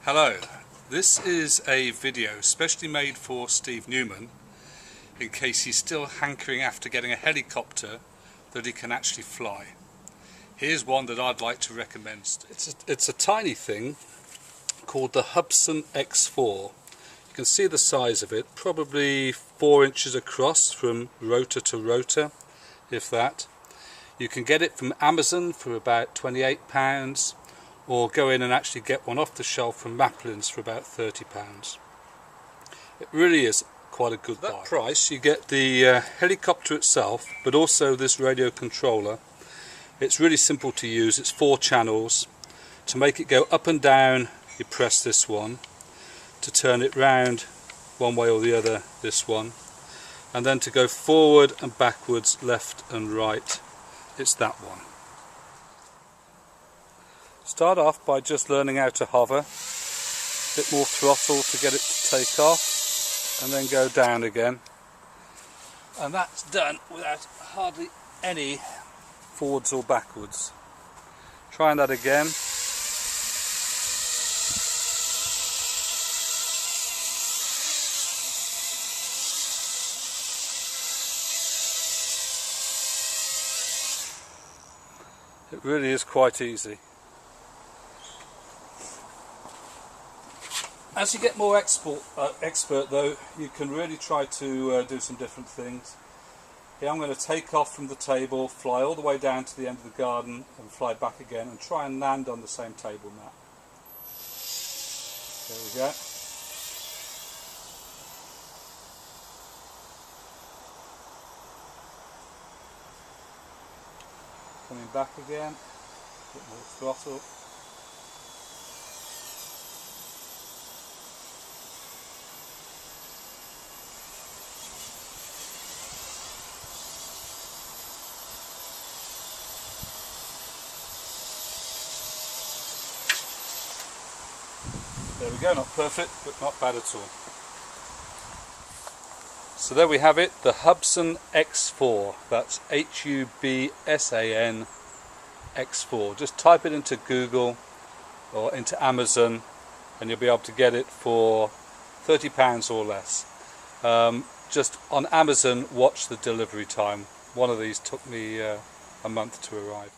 Hello, this is a video specially made for Steve Newman in case he's still hankering after getting a helicopter that he can actually fly. Here's one that I'd like to recommend. It's a tiny thing called the Hubsan X4. You can see the size of it, probably 4 inches across from rotor to rotor, if that. You can get it from Amazon for about £28, or go in and actually get one off the shelf from Maplin's for about £30. It really is quite a good buy. At that price you get the helicopter itself, but also this radio controller. It's really simple to use. It's 4 channels. To make it go up and down, you press this one. To turn it round one way or the other, this one. And then to go forward and backwards, left and right, it's that one. Start off by just learning how to hover, a bit more throttle to get it to take off, and then go down again. And that's done without hardly any forwards or backwards. Trying that again. It really is quite easy. As you get more expert though, you can really try to do some different things. Here I'm going to take off from the table, fly all the way down to the end of the garden and fly back again and try and land on the same table mat. There we go. Coming back again, a bit more throttle. There we go, not perfect, but not bad at all. So there we have it, the Hubsan X4. That's Hubsan X4. Just type it into Google or into Amazon and you'll be able to get it for £30 or less. Just on Amazon, watch the delivery time. One of these took me a month to arrive.